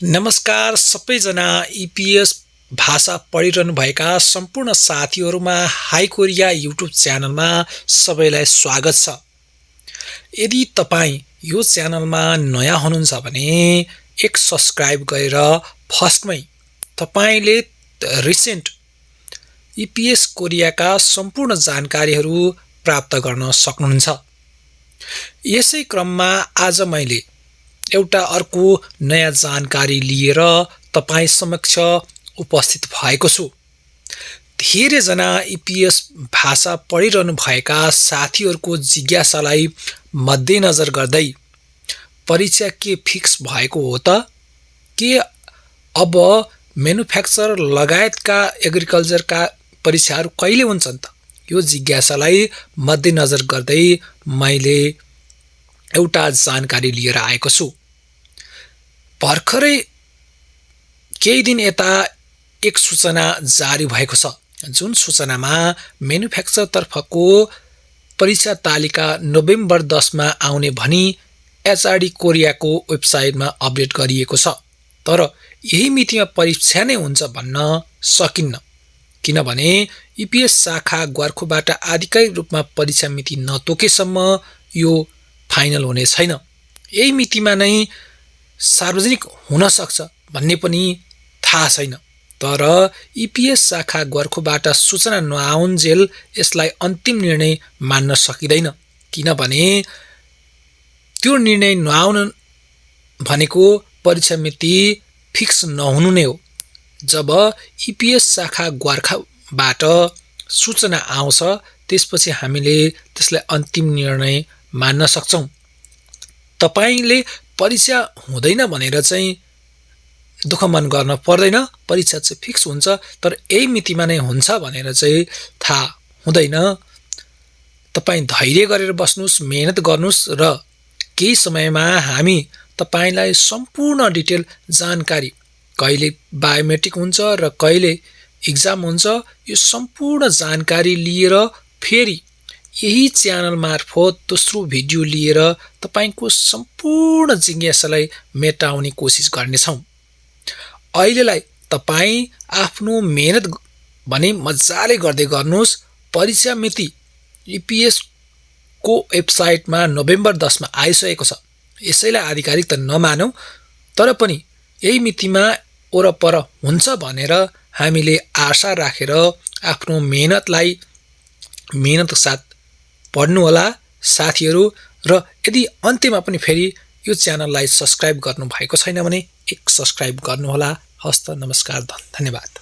नमस्कार सबैजना ईपीएस भाषा पढिरहनु भएका सम्पूर्ण साथीहरुमा हाई कोरिया युट्युब च्यानलमा सबैलाई स्वागत छ। यदि तपाई यो च्यानलमा नयाँ हुनुहुन्छ भने एक सब्स्क्राइब गरेर फर्स्टमै तपाईले रिसेन्ट ईपीएस कोरियाका सम्पूर्ण जानकारीहरु प्राप्त गर्न सक्नुहुन्छ। यसै क्रममा आज मैले एउटा अर्को नयाँ जानकारी लिएर तपाई समक्ष उपस्थित भएको छु। धेरै जना ईपीएस भाषा पढिरहनु भएका साथीहरुको जिज्ञासालाई मध्यनजर गर्दै परीक्षा के फिक्स भएको हो त के अब म्यानुफ्याक्चर लगायतका एग्रिकल्चरका परीक्षाहरु कहिले हुन्छन् त यो जिज्ञासालाई मध्यनजर गर्दै मैले एउटा जानकारी लिएर आएको छु। भर्खरै केही दिन यता एक सूचना जारी भएको छ जुन सूचनामा म्यानुफ्याक्चर तर्फको परीक्षा तालिका नोभेम्बर 10 मा आउने भनी एचआरडी कोरियाको वेबसाइटमा अपडेट गरिएको छ। तर यही मितिमा परीक्षा नै हुन्छ भन्न सकिन्न किनभने ईपीएस शाखा ग्वार्खोबाट आधिकारिक रूपमा परीक्षा मिति नतोकेसम्म यो फाइनल हुने छैन। यही मितिमा नै सार्वजनिक हुन सक्छ भन्ने पनि थाहा छैन। तर ईपीएस शाखा ग्वार्खोबाट सूचना नआउन्जेल यसलाई अन्तिम निर्णय मान्न सकिदैन किनभने त्यो निर्णय नआउन भनेको परीक्षा मिति फिक्स नहुनु नै हो। जब ईपीएस शाखा ग्वार्खाबाट सूचना आउँछ त्यसपछि हामीले त्यसलाई अन्तिम निर्णय मान्न सक्छौं। तपाईले परीक्षा हुँदैन भनेर चाहिँ दुःख मन गर्न पर्दैन। परीक्षा चाहिँ फिक्स हुन्छ तर यही मितिमा नै हुन्छ भनेर चाहिँ थाहा हुँदैन। तपाई धैर्य गरेर बस्नुस्, मेहनत गर्नुस् र केही समयमा हामी तपाईलाई सम्पूर्ण डिटेल जानकारी कहिले बायोमेट्रिक हुन्छ र कहिले एक्जाम हुन्छ यो सम्पूर्ण जानकारी लिएर फेरि यही च्यानल मार्फत दोस्रो भिडियो लिएर तपाईको सम्पूर्ण जिज्ञासालाई मेटाउने कोसिस गर्नेछौं। अहिलेलाई तपाई आफ्नो मेहनत भने मजाले गर्दै गर्नुस्। परीक्षा मिति ईपीएस को वेबसाइटमा नोभेम्बर 10 मा आइसकेको छ। यसैलाई आधिकारिक त नमानौ तर पनि यही मितिमा ओरपर हुन्छ भनेर हामीले आशा राखेर आफ्नो मेहनतलाई मेहनतको साथ पढ्नु होला साथीहरु। र यदि अन्त्यमा पनि फेरि यो च्यानललाई सब्स्क्राइब गर्नु भएको छैन भने एक सब्स्क्राइब गर्नु होला। हस्त नमस्कार धन्यवाद।